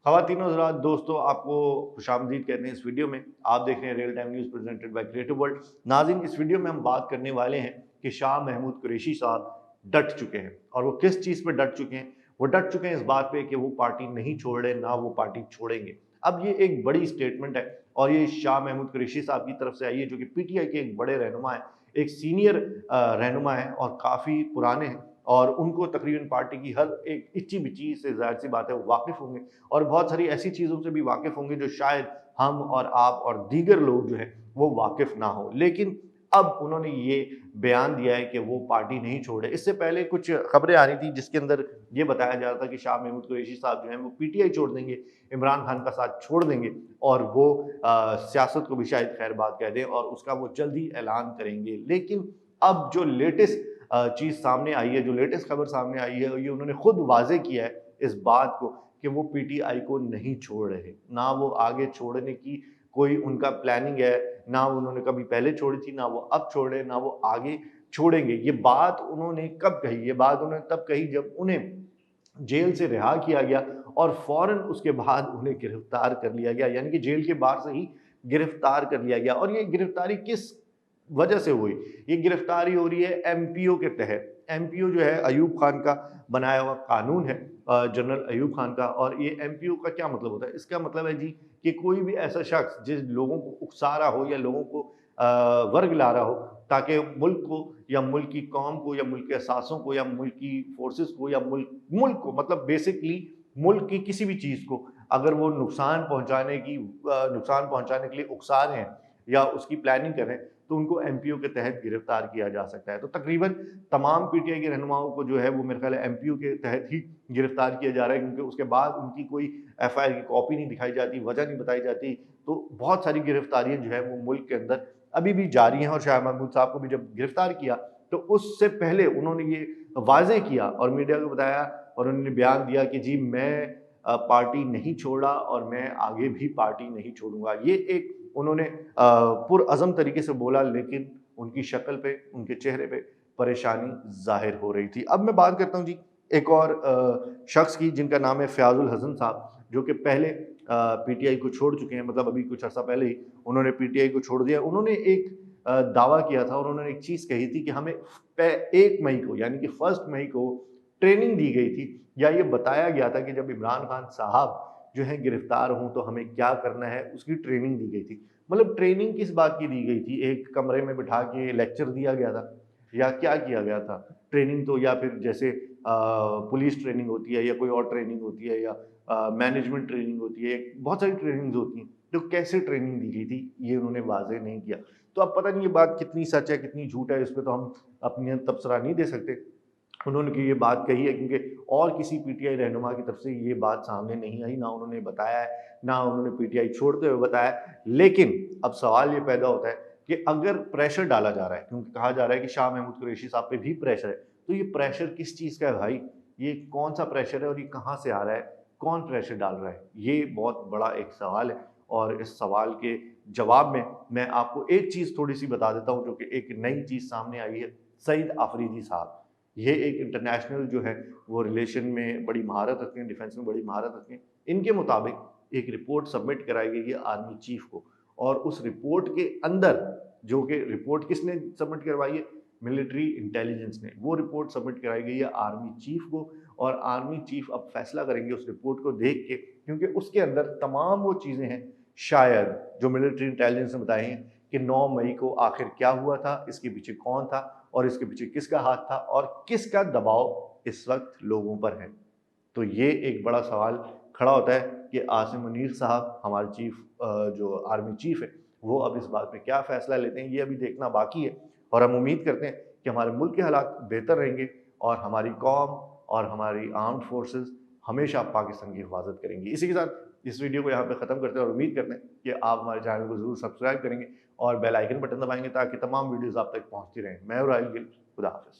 خواتین و حضرات دوستو آپ کو خوش آمدید کہتے ہیں اس ویڈیو میں. آپ دیکھ رہے ہیں real time news presented by creative world. ناظرین اس ویڈیو میں ہم بات کرنے والے ہیں کہ شاہ محمود قریشی صاحب ڈٹ چکے ہیں. اور وہ کس چیز پہ ڈٹ چکے ہیں؟ وہ ڈٹ چکے ہیں اس بات پہ کہ وہ پارٹی نہیں چھوڑ رہے، نہ وہ پارٹی چھوڑیں گے. اب یہ ایک بڑی سٹیٹمنٹ ہے اور یہ شاہ محمود قریشی صاحب کی طرف سے آئی ہے جو کہ پی ٹی آئی کے ایک بڑے رہنما ہیں، ایک سینئر رہنما ہیں اور کافی پرانے ہیں، اور ان کو تقریباً پارٹی کی ہر ایک اچی بچی سے ظاہر سی بات ہے وہ واقف ہوں گے، اور بہت ساری ایسی چیزوں سے بھی واقف ہوں گے جو شاید ہم اور آپ اور دیگر لوگ جو ہیں وہ واقف نہ ہوں. لیکن اب انہوں نے یہ بیان دیا ہے کہ وہ پارٹی نہیں چھوڑے. اس سے پہلے کچھ خبریں آ رہی تھی جس کے اندر یہ بتایا جا رہا تھا کہ شاہ محمود قریشی صاحب جو ہیں وہ پی ٹی آئی چھوڑ دیں گے، عمران خان کا ساتھ چھوڑ دیں گے، اور وہ سیاست کو بھی شاید خیر بات کہہ دیں اور اس کا وہ جلدی اعلان کریں گے. لیکن اب جو لیٹسٹ چیز سامنے آئی ہے، جو لیٹسٹ خبر سامنے آئی ہے، یہ انہوں نے خود واضح کیا ہے اس بات کو کہ وہ پی ٹی آئی کو نہیں چھوڑ رہے، نہ وہ آگے چھوڑنے کی کوئی ان کا پلاننگ ہے، نہ انہوں نے کبھی پہلے چھوڑی تھی، نہ وہ اب چھوڑ رہے، نہ وہ آگے چھوڑیں گے. یہ بات انہوں نے کب کہی؟ یہ بات انہوں نے تب کہی جب انہیں جیل سے رہا کیا گیا اور فوراً اس کے بعد انہیں گرفتار کر لیا گیا، یعنی کہ جیل کے باہر سے ہی گرفتار کر لیا گیا. اور یہ گرفتاری کس وجہ سے ہوئی؟ یہ گرفتاری ہو رہی ہے ایم پی او کے تحت. ایم پی او جو ہے ایوب خان کا بنایا ہوا قانون ہے، جنرل ایوب خان کا. اور یہ ایم پی او کا کیا مطلب ہوتا ہے؟ اس کا مطلب ہے جی کہ کوئی بھی ایسا شخص جس لوگوں کو اکسا رہا ہو یا لوگوں کو ورگ لا رہا ہو تاکہ ملک کو یا ملک کی قوم کو یا ملک کے اثاثوں کو یا ملک کی فورسز کو یا ملک کو، مطلب بیسکلی ملک کی کسی بھی چیز کو اگر وہ نقصان پہنچانے کے لیے اکسا رہے ہیں یا اس کی پلاننگ کر رہے ہیں تو ان کو ایم پی او کے تحت گرفتار کیا جا سکتا ہے. تو تقریباً تمام پی ٹی آئی کے رہنماؤں کو جو ہے وہ میرے خیال ہے ایم پی او کے تحت ہی گرفتار کیا جا رہا ہے، کیونکہ اس کے بعد ان کی کوئی ایف آئی آر کی کاپی نہیں دکھائی جاتی، وجہ نہیں بتائی جاتی. تو بہت ساری گرفتاریاں جو ہے وہ ملک کے اندر ابھی بھی جاری ہیں. اور شاہ محمود صاحب کو بھی جب گرفتار کیا تو اس سے پہلے انہوں نے یہ واضح کیا اور میڈیا کو بتایا اور انہوں نے بیان دیا کہ جی میں پارٹی نہیں چھوڑا اور میں آگے بھی پارٹی نہیں چھوڑوں گا. یہ ایک انہوں نے پرعزم طریقے سے بولا، لیکن ان کی شکل پہ، ان کے چہرے پہ پریشانی ظاہر ہو رہی تھی. اب میں بات کرتا ہوں جی ایک اور شخص کی جن کا نام ہے فیاض الحسن صاحب، جو کہ پہلے پی ٹی آئی کو چھوڑ چکے ہیں، مطلب ابھی کچھ عرصہ پہلے ہی انہوں نے پی ٹی آئی کو چھوڑ دیا. انہوں نے ایک دعویٰ کیا تھا اور انہوں نے ایک چیز کہی تھی کہ ہمیں 1 مئی کو یعنی کہ 1 مئی کو ٹریننگ دی گئی تھی، یا یہ بتایا گیا تھا کہ جب عمران خان صاحب جو ہیں گرفتار ہوں تو ہمیں کیا کرنا ہے، اس کی ٹریننگ دی گئی تھی. مطلب ٹریننگ کس بات کی دی گئی تھی؟ ایک کمرے میں بٹھا کے لیکچر دیا گیا تھا یا کیا کیا گیا تھا؟ ٹریننگ تو یا پھر جیسے پولیس ٹریننگ ہوتی ہے یا کوئی اور ٹریننگ ہوتی ہے یا مینجمنٹ ٹریننگ ہوتی ہے، بہت ساری ٹریننگز ہوتی ہیں. تو کیسے ٹریننگ دی گئی تھی یہ انہوں نے واضح نہیں کیا. تو اب پتہ نہیں یہ بات کتنی سچ ہے کتنی جھوٹ ہے، اس پہ تو ہم اپنی تبصرہ نہیں دے سکتے. انہوں نے یہ بات کہی ہے کیونکہ اور کسی پی ٹی آئی رہنما کی طرف سے یہ بات سامنے نہیں آئی، نہ انہوں نے بتایا ہے، نہ انہوں نے پی ٹی آئی چھوڑتے ہوئے بتایا. لیکن اب سوال یہ پیدا ہوتا ہے کہ اگر پریشر ڈالا جا رہا ہے، کیونکہ کہا جا رہا ہے کہ شاہ محمود قریشی صاحب پہ بھی پریشر ہے، تو یہ پریشر کس چیز کا ہے بھائی؟ یہ کون سا پریشر ہے اور یہ کہاں سے آ رہا ہے؟ کون پریشر ڈال رہا ہے؟ یہ بہت بڑا ایک سوال ہے. اور اس سوال کے جواب میں آپ کو ایک چیز تھوڑی سی بتا دیتا ہوں جو کہ ایک نئی چیز سامنے آئی ہے. سعید آفریدی صاحب، یہ ایک انٹرنیشنل جو ہے وہ ریلیشن میں بڑی مہارت رکھتے ہیں، ڈیفنس میں بڑی مہارت رکھتے ہیں. ان کے مطابق ایک رپورٹ سبمٹ کرائی گئی ہے آرمی چیف کو، اور اس رپورٹ کے اندر، جو کہ رپورٹ کس نے سبمٹ کروائی ہے؟ ملٹری انٹیلیجنس نے. وہ رپورٹ سبمٹ کرائی گئی ہے آرمی چیف کو، اور آرمی چیف اب فیصلہ کریں گے اس رپورٹ کو دیکھ کے، کیونکہ اس کے اندر تمام وہ چیزیں ہیں شاید جو ملٹری انٹیلیجنس نے بتائی ہیں کہ 9 مئی کو آخر کیا ہوا تھا، اس کے پیچھے کون تھا اور اس کے پیچھے کس کا ہاتھ تھا اور کس کا دباؤ اس وقت لوگوں پر ہے. تو یہ ایک بڑا سوال کھڑا ہوتا ہے کہ عاصم منیر صاحب ہمارے چیف، جو آرمی چیف ہے، وہ اب اس بات پہ کیا فیصلہ لیتے ہیں، یہ ابھی دیکھنا باقی ہے. اور ہم امید کرتے ہیں کہ ہمارے ملک کے حالات بہتر رہیں گے اور ہماری قوم اور ہماری آرمڈ فورسز ہمیشہ پاکستان کی حفاظت کریں گی. اسی کے ساتھ اس ویڈیو کو یہاں پہ ختم کرتے ہیں اور امید کرتے ہیں کہ آپ ہمارے چینل کو ضرور سبسکرائب کریں گے اور بیل آئیکن بٹن دبائیں گے تاکہ تمام ویڈیوز آپ تک پہنچتی رہیں. میں رائل گل، خدا حافظ.